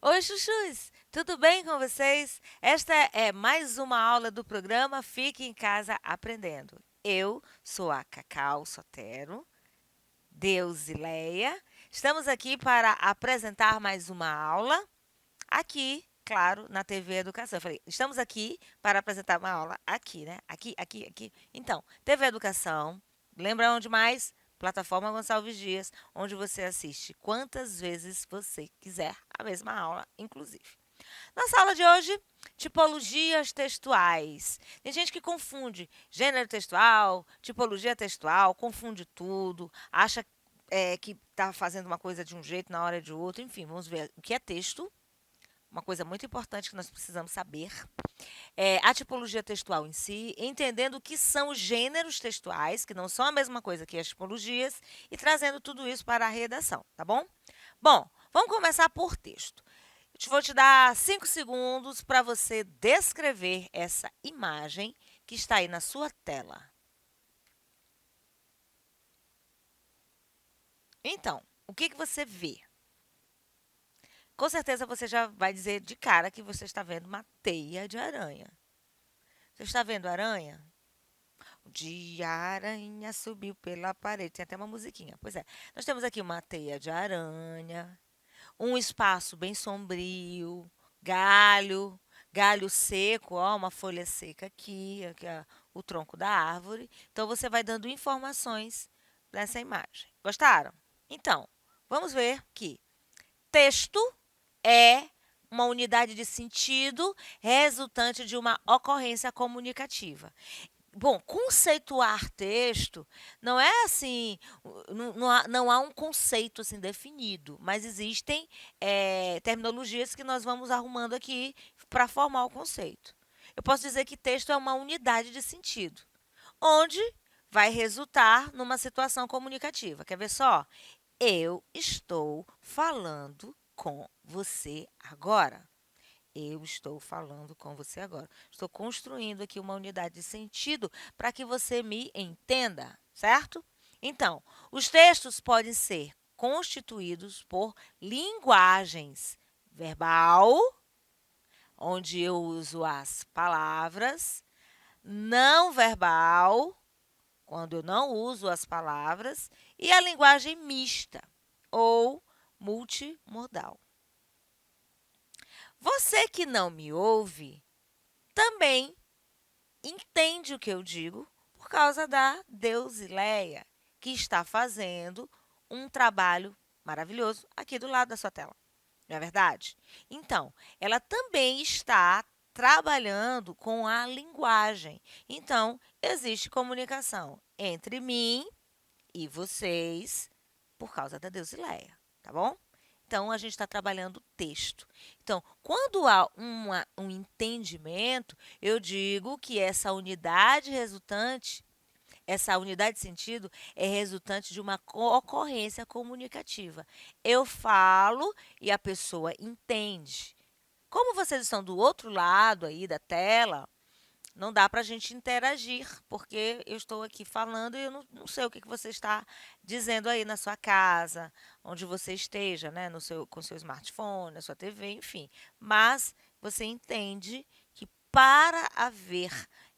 Oi, chuchus! Tudo bem com vocês? Esta é mais uma aula do programa Fique em Casa Aprendendo. Eu sou a Cacau Sotero, Deusileia. Estamos aqui para apresentar mais uma aula aqui, claro, na TV Educação. Eu falei, estamos aqui para apresentar uma aula aqui, né? Aqui. Então, TV Educação, lembra onde mais? Plataforma Gonçalves Dias, onde você assiste quantas vezes você quiser a mesma aula, inclusive. Nossa aula de hoje, tipologias textuais. Tem gente que confunde gênero textual, tipologia textual, confunde tudo, acha que está fazendo uma coisa de um jeito na hora de outro. Enfim, vamos ver o que é texto. Uma coisa muito importante que nós precisamos saber é a tipologia textual em si, entendendo o que são os gêneros textuais, que não são a mesma coisa que as tipologias, e trazendo tudo isso para a redação, tá bom? Bom, vamos começar por texto. Vou te dar 5 segundos para você descrever essa imagem que está aí na sua tela. Então, o que você vê? Com certeza você já vai dizer de cara que você está vendo uma teia de aranha. Você está vendo aranha? O dia a aranha subiu pela parede. Tem até uma musiquinha. Pois é. Nós temos aqui uma teia de aranha, um espaço bem sombrio, galho seco, ó, uma folha seca aqui é o tronco da árvore. Então você vai dando informações dessa imagem. Gostaram? Então, vamos ver que texto é uma unidade de sentido resultante de uma ocorrência comunicativa. Bom, conceituar texto não é assim, não há um conceito assim definido, mas existem terminologias que nós vamos arrumando aqui para formar o conceito. Eu posso dizer que texto é uma unidade de sentido, onde vai resultar numa situação comunicativa. Quer ver só? Eu estou falando com você agora. Eu estou falando com você agora. Estou construindo aqui uma unidade de sentido para que você me entenda, certo? Então, os textos podem ser constituídos por linguagens verbal, onde eu uso as palavras, não verbal, quando eu não uso as palavras, e a linguagem mista ou multimodal. Você que não me ouve também entende o que eu digo por causa da Deusileia, que está fazendo um trabalho maravilhoso aqui do lado da sua tela. Não é verdade? Então, ela também está trabalhando com a linguagem. Então, existe comunicação entre mim e vocês por causa da Deusileia, tá bom? Então, a gente está trabalhando texto. Então, quando há um entendimento, eu digo que essa unidade resultante, essa unidade de sentido é resultante de uma ocorrência comunicativa. Eu falo e a pessoa entende. Como vocês estão do outro lado aí da tela, não dá para a gente interagir, porque eu estou aqui falando e eu não sei o que você está dizendo aí na sua casa, onde você esteja, né? Com seu smartphone, na sua TV, enfim. Mas você entende que para haver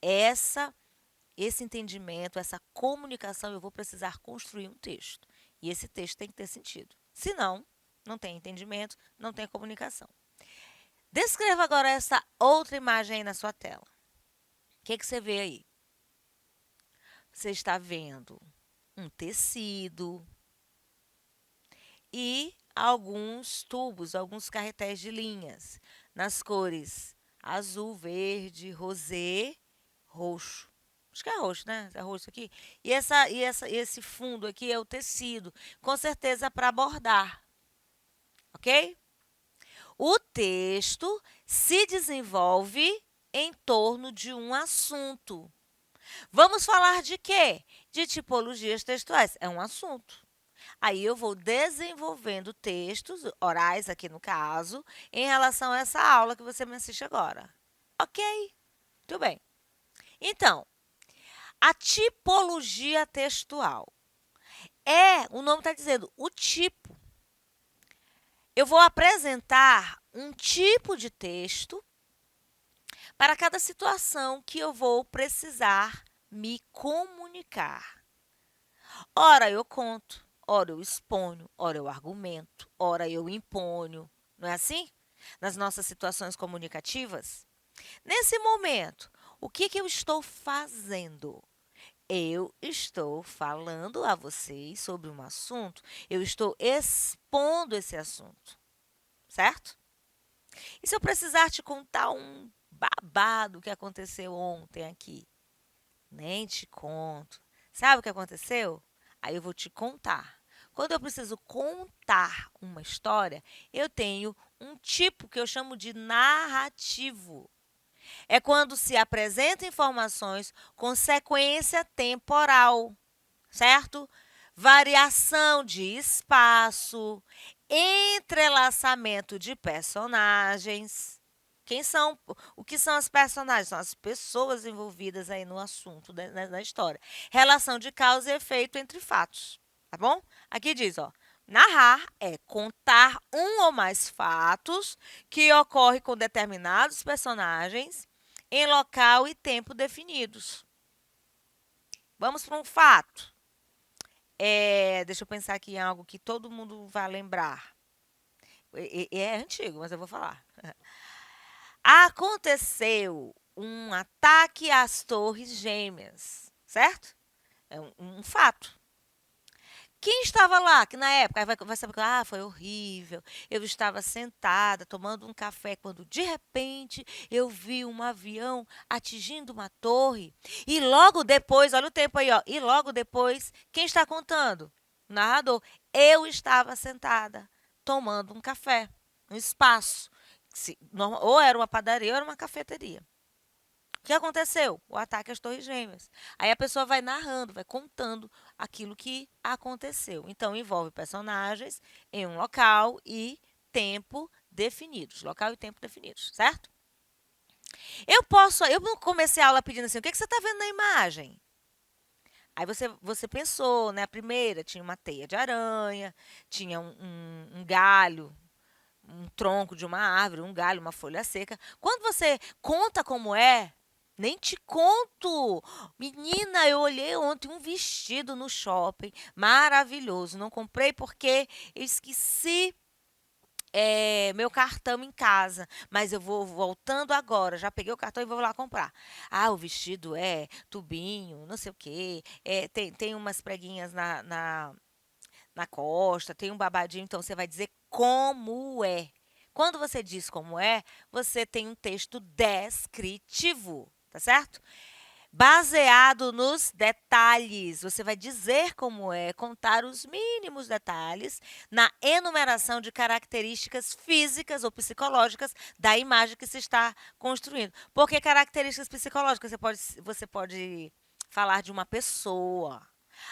esse entendimento, essa comunicação, eu vou precisar construir um texto. E esse texto tem que ter sentido. Senão, não tem entendimento, não tem comunicação. Descreva agora essa outra imagem aí na sua tela. O que você vê aí? Você está vendo um tecido e alguns tubos, alguns carretéis de linhas, nas cores azul, verde, rosé, roxo. Acho que é roxo, né? É roxo aqui. E esse fundo aqui é o tecido, com certeza para bordar, ok? O texto se desenvolve em torno de um assunto. Vamos falar de quê? De tipologias textuais. É um assunto. Aí eu vou desenvolvendo textos orais, aqui no caso, em relação a essa aula que você me assiste agora. Ok? Muito bem. Então, a tipologia textual o nome está dizendo, o tipo. Eu vou apresentar um tipo de texto para cada situação que eu vou precisar me comunicar. Ora eu conto, ora eu exponho, ora eu argumento, ora eu imponho. Não é assim? Nas nossas situações comunicativas. Nesse momento, o que eu estou fazendo? Eu estou falando a vocês sobre um assunto, eu estou expondo esse assunto, certo? E se eu precisar te contar um babado que aconteceu ontem aqui? Nem te conto. Sabe o que aconteceu? Aí eu vou te contar. Quando eu preciso contar uma história, eu tenho um tipo que eu chamo de narrativo. É quando se apresentam informações com sequência temporal, certo? Variação de espaço, entrelaçamento de personagens. Quem são? O que são as personagens? São as pessoas envolvidas aí no assunto, na história. Relação de causa e efeito entre fatos, tá bom? Aqui diz, ó, narrar é contar um ou mais fatos que ocorrem com determinados personagens em local e tempo definidos. Vamos para um fato. Deixa eu pensar aqui em algo que todo mundo vai lembrar. É antigo, mas eu vou falar. Aconteceu um ataque às Torres Gêmeas, certo? É um fato. Quem estava lá, que na época vai saber que foi horrível. Eu estava sentada tomando um café quando de repente eu vi um avião atingindo uma torre. E logo depois, olha o tempo aí, ó. E logo depois, quem está contando? O narrador. Eu estava sentada tomando um café, um espaço. Ou era uma padaria ou era uma cafeteria. O que aconteceu? O ataque às Torres Gêmeas. Aí a pessoa vai narrando, vai contando aquilo que aconteceu. Então, envolve personagens em um local e tempo definidos. Local e tempo definidos, certo? Eu comecei a aula pedindo assim, o que você está vendo na imagem? Aí você pensou, né? A primeira tinha uma teia de aranha, tinha um galho, um tronco de uma árvore, um galho, uma folha seca. Quando você conta como é, nem te conto. Menina, eu olhei ontem um vestido no shopping, maravilhoso. Não comprei porque eu esqueci meu cartão em casa, mas eu vou voltando agora. Já peguei o cartão e vou lá comprar. Ah, o vestido é tubinho, não sei o quê. Tem umas preguinhas na costa, tem um babadinho, então você vai dizer como é. Quando você diz como é, você tem um texto descritivo, tá certo? Baseado nos detalhes. Você vai dizer como é, contar os mínimos detalhes na enumeração de características físicas ou psicológicas da imagem que se está construindo. Por que características psicológicas? Você pode falar de uma pessoa.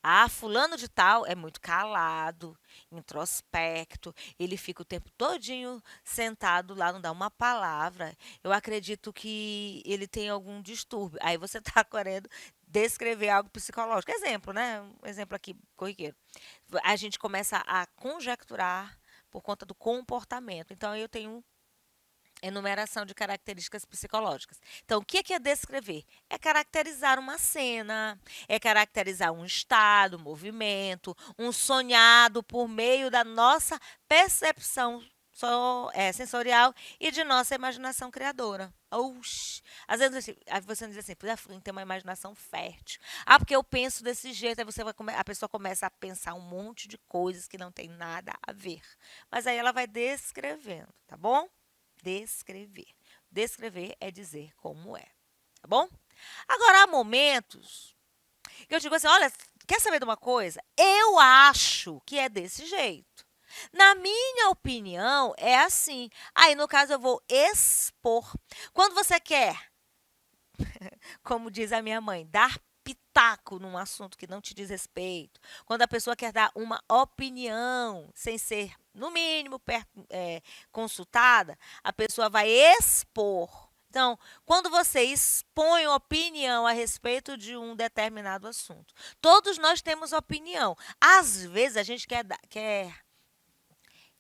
Ah, fulano de tal é muito calado, introspecto, ele fica o tempo todinho sentado lá, não dá uma palavra. Eu acredito que ele tem algum distúrbio. Aí você está querendo descrever algo psicológico. Exemplo, né? Um exemplo aqui corriqueiro. A gente começa a conjecturar por conta do comportamento. Então, eu tenho enumeração de características psicológicas. Então, o que é descrever? É caracterizar uma cena, é caracterizar um estado, um movimento, um sonhado por meio da nossa percepção sensorial e de nossa imaginação criadora. Oxi. Às vezes você diz assim, tem uma imaginação fértil. Ah, porque eu penso desse jeito, aí a pessoa começa a pensar um monte de coisas que não tem nada a ver. Mas aí ela vai descrevendo, tá bom? Descrever. Descrever é dizer como é, tá bom? Agora, há momentos que eu digo assim, olha, quer saber de uma coisa? Eu acho que é desse jeito. Na minha opinião, é assim. Aí, no caso, eu vou expor. Quando você quer, como diz a minha mãe, dar pitaco num assunto que não te diz respeito, quando a pessoa quer dar uma opinião sem ser, no mínimo, consultada, a pessoa vai expor. Então, quando você expõe opinião a respeito de um determinado assunto, todos nós temos opinião. Às vezes a gente quer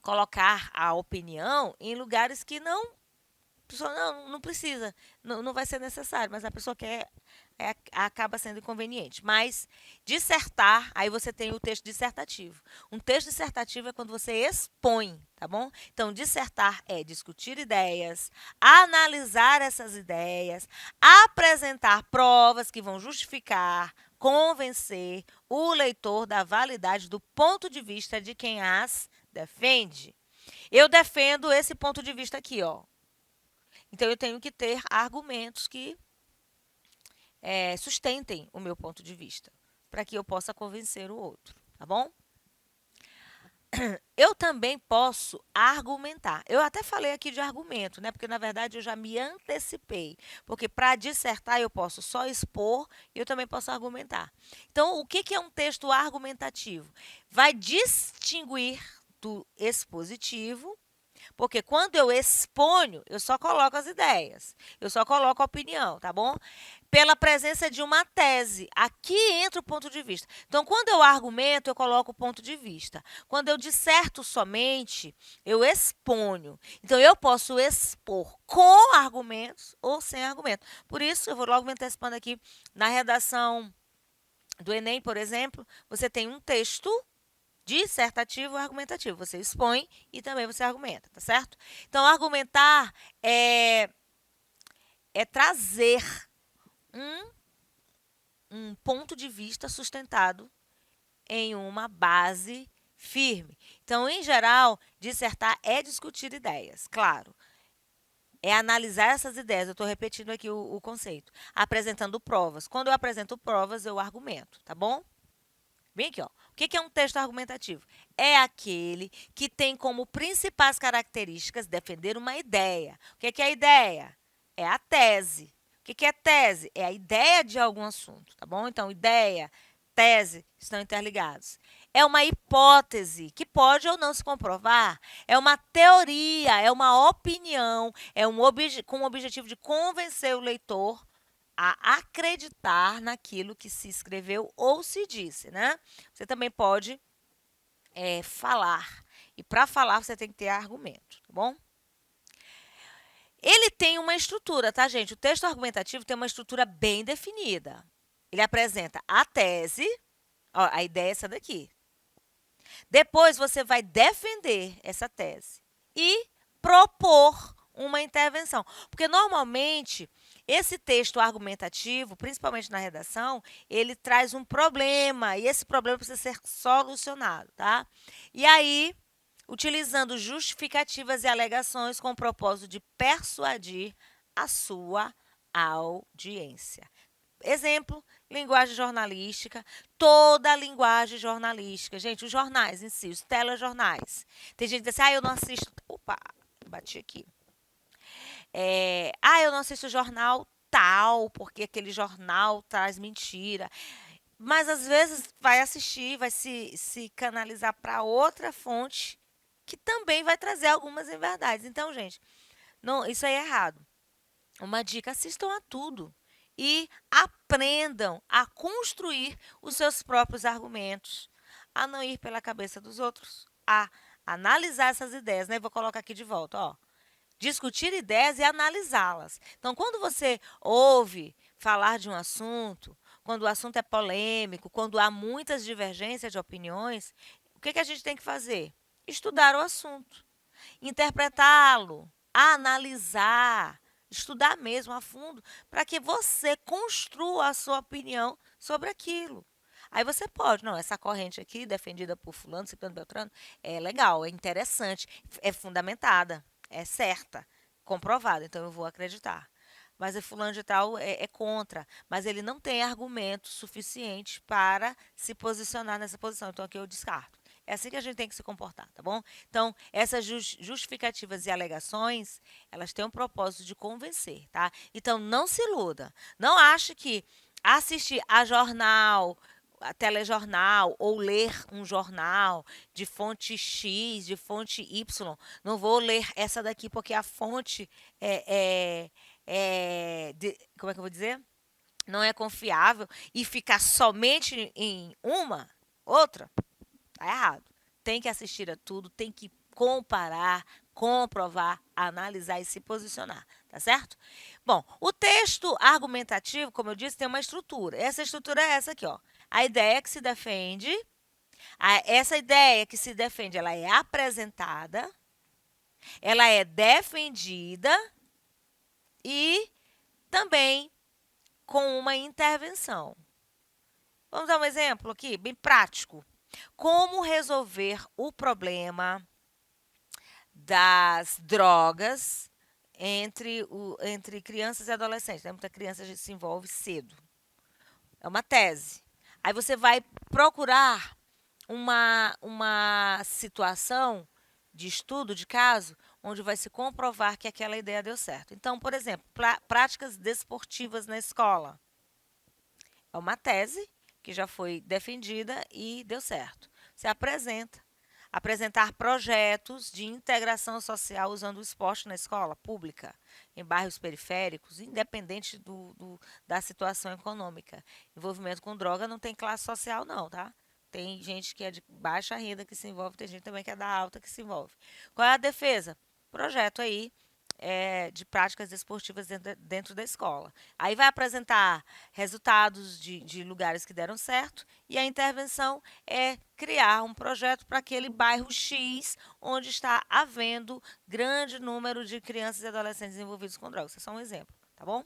colocar a opinião em lugares que não, a pessoa não precisa, não vai ser necessário, mas a pessoa quer, acaba sendo inconveniente. Mas dissertar, aí você tem o texto dissertativo. Um texto dissertativo é quando você expõe, tá bom? Então, dissertar é discutir ideias, analisar essas ideias, apresentar provas que vão justificar, convencer o leitor da validade do ponto de vista de quem as defende. Eu defendo esse ponto de vista aqui, ó. Então eu tenho que ter argumentos que sustentem o meu ponto de vista, para que eu possa convencer o outro, tá bom? Eu também posso argumentar. Eu até falei aqui de argumento, né? Porque na verdade eu já me antecipei. Porque para dissertar eu posso só expor e eu também posso argumentar. Então, o que é um texto argumentativo? Vai distinguir do expositivo, porque quando eu exponho, eu só coloco as ideias, eu só coloco a opinião, tá bom? Pela presença de uma tese. Aqui entra o ponto de vista. Então, quando eu argumento, eu coloco o ponto de vista. Quando eu disserto somente, eu exponho. Então, eu posso expor com argumentos ou sem argumento. Por isso, eu vou logo me antecipando aqui, na redação do Enem, por exemplo, você tem um texto dissertativo e argumentativo. Você expõe e também você argumenta, tá certo? Então, argumentar é trazer um, um ponto de vista sustentado em uma base firme. Então, em geral, dissertar é discutir ideias, claro. É analisar essas ideias. Eu estou repetindo aqui o conceito. Apresentando provas. Quando eu apresento provas, eu argumento, tá bom? Bem aqui, ó. O que é um texto argumentativo? É aquele que tem como principais características defender uma ideia. O que é a ideia? É a tese. O que é tese? É a ideia de algum assunto, tá bom? Então, ideia, tese estão interligados. É uma hipótese que pode ou não se comprovar. É uma teoria, é uma opinião, com o objetivo de convencer o leitor a acreditar naquilo que se escreveu ou se disse, né? Você também pode falar. E para falar, você tem que ter argumento, tá bom? Ele tem uma estrutura, tá, gente? O texto argumentativo tem uma estrutura bem definida. Ele apresenta a tese, ó, a ideia é essa daqui. Depois você vai defender essa tese e propor uma intervenção. Porque normalmente esse texto argumentativo, principalmente na redação, ele traz um problema e esse problema precisa ser solucionado, tá? E aí, utilizando justificativas e alegações com o propósito de persuadir a sua audiência. Exemplo, linguagem jornalística, toda a linguagem jornalística. Gente, os jornais em si, os telejornais. Tem gente que diz assim, eu não assisto. Opa, bati aqui. Eu não assisto jornal tal, porque aquele jornal traz mentira. Mas às vezes vai assistir, vai se canalizar para outra fonte que também vai trazer algumas inverdades. Então, gente, não, isso aí é errado. Uma dica: assistam a tudo e aprendam a construir os seus próprios argumentos, a não ir pela cabeça dos outros, a analisar essas ideias, né? Vou colocar aqui de volta, ó. Discutir ideias e analisá-las. Então, quando você ouve falar de um assunto, quando o assunto é polêmico, quando há muitas divergências de opiniões, o que a gente tem que fazer? Estudar o assunto, interpretá-lo, analisar, estudar mesmo a fundo, para que você construa a sua opinião sobre aquilo. Aí você pode, não, essa corrente aqui, defendida por fulano, ciclano, beltrano, é legal, é interessante, é fundamentada, é certa, comprovada, então eu vou acreditar. Mas o fulano de tal é contra, mas ele não tem argumento suficiente para se posicionar nessa posição, então aqui eu descarto. É assim que a gente tem que se comportar, tá bom? Então, essas justificativas e alegações, elas têm um propósito de convencer, tá? Então, não se iluda. Não ache que assistir a jornal, a telejornal ou ler um jornal de fonte X, de fonte Y, não vou ler essa daqui porque a fonte é como é que eu vou dizer? Não é confiável e ficar somente em uma, outra, tá errado. Tem que assistir a tudo, tem que comparar, comprovar, analisar e se posicionar, tá certo? Bom, o texto argumentativo, como eu disse, tem uma estrutura. Essa estrutura é essa aqui, ó. A ideia que se defende, essa ideia que se defende, ela é apresentada, ela é defendida e também com uma intervenção. Vamos dar um exemplo aqui, bem prático. Como resolver o problema das drogas entre crianças e adolescentes? Né? Muita criança se envolve cedo. É uma tese. Aí você vai procurar uma situação de estudo, de caso, onde vai se comprovar que aquela ideia deu certo. Então, por exemplo, práticas desportivas na escola. É uma tese que já foi defendida e deu certo. Você apresenta. Apresentar projetos de integração social usando o esporte na escola pública, em bairros periféricos, independente da situação econômica. Envolvimento com droga não tem classe social, não, tá? Tem gente que é de baixa renda que se envolve, tem gente também que é da alta que se envolve. Qual é a defesa? Projeto aí de práticas desportivas dentro da escola. Aí vai apresentar resultados de lugares que deram certo e a intervenção é criar um projeto para aquele bairro X, onde está havendo grande número de crianças e adolescentes envolvidos com drogas. Isso é só um exemplo, tá bom?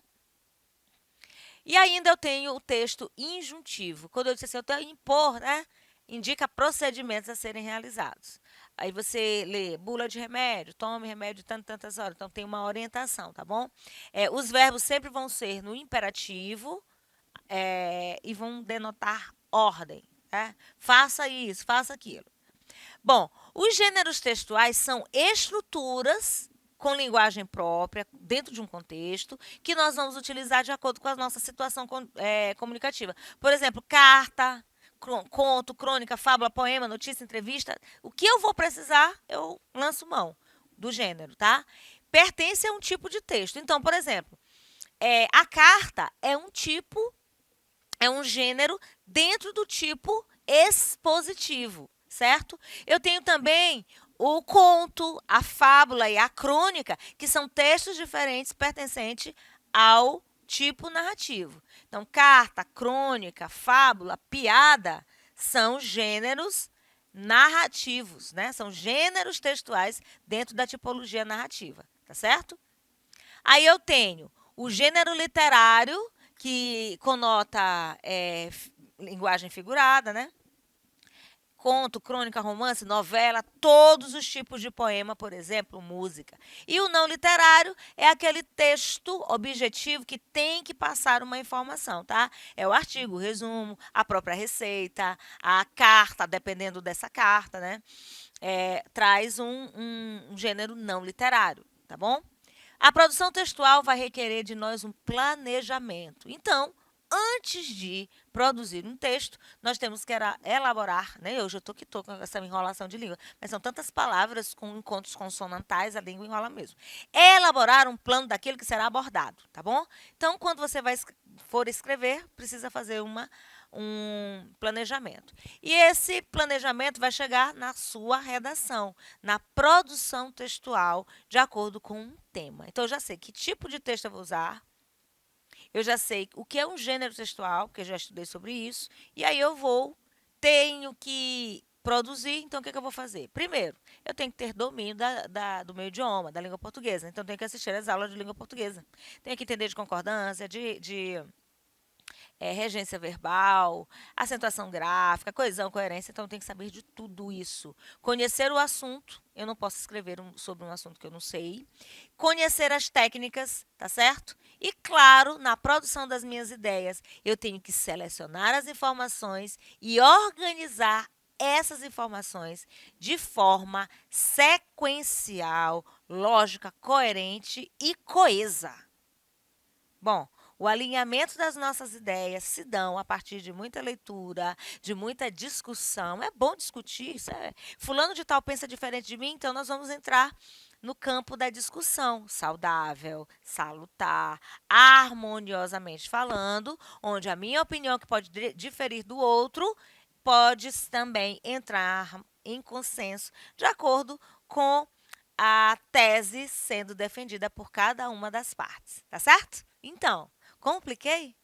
E ainda eu tenho o texto injuntivo. Quando eu disse assim, eu tenho que impor, né? Indica procedimentos a serem realizados. Aí você lê bula de remédio, tome remédio tantas horas. Então tem uma orientação, tá bom? Os verbos sempre vão ser no imperativo e vão denotar ordem. Né? Faça isso, faça aquilo. Bom, os gêneros textuais são estruturas com linguagem própria, dentro de um contexto, que nós vamos utilizar de acordo com a nossa situação comunicativa. Por exemplo, carta, conto, crônica, fábula, poema, notícia, entrevista. O que eu vou precisar, eu lanço mão do gênero, tá? Pertence a um tipo de texto. Então, por exemplo, a carta é um tipo, é um gênero dentro do tipo expositivo, certo? Eu tenho também o conto, a fábula e a crônica, que são textos diferentes pertencentes ao tipo narrativo. Então, carta, crônica, fábula, piada são gêneros narrativos, né? São gêneros textuais dentro da tipologia narrativa, tá certo? Aí eu tenho o gênero literário, que conota linguagem figurada, né? Conto, crônica, romance, novela, todos os tipos de poema, por exemplo, música. E o não literário é aquele texto objetivo que tem que passar uma informação, tá? É o artigo, o resumo, a própria receita, a carta, dependendo dessa carta, né? Traz um gênero não literário, tá bom? A produção textual vai requerer de nós um planejamento. Então, antes de produzir um texto, nós temos que elaborar, né? Eu já estou com essa enrolação de língua, mas são tantas palavras com encontros consonantais, a língua enrola mesmo. Elaborar um plano daquilo que será abordado, tá bom? Então, quando você for escrever, precisa fazer um planejamento. E esse planejamento vai chegar na sua redação, na produção textual, de acordo com um tema. Então, eu já sei que tipo de texto eu vou usar, eu já sei o que é um gênero textual, porque eu já estudei sobre isso, e aí tenho que produzir, então o que, é que eu vou fazer? Primeiro, eu tenho que ter domínio do meu idioma, da língua portuguesa. Então, tenho que assistir às aulas de língua portuguesa. Tenho que entender de concordância, de regência verbal, acentuação gráfica, coesão, coerência. Então, tem que saber de tudo isso. Conhecer o assunto. Eu não posso escrever sobre um assunto que eu não sei. Conhecer as técnicas, tá certo? E, claro, na produção das minhas ideias, eu tenho que selecionar as informações e organizar essas informações de forma sequencial, lógica, coerente e coesa. Bom, o alinhamento das nossas ideias se dão a partir de muita leitura, de muita discussão. É bom discutir. Fulano de tal pensa diferente de mim, então nós vamos entrar no campo da discussão saudável, salutar, harmoniosamente falando, onde a minha opinião, que pode diferir do outro, pode também entrar em consenso de acordo com a tese sendo defendida por cada uma das partes, tá certo? Então, compliquei?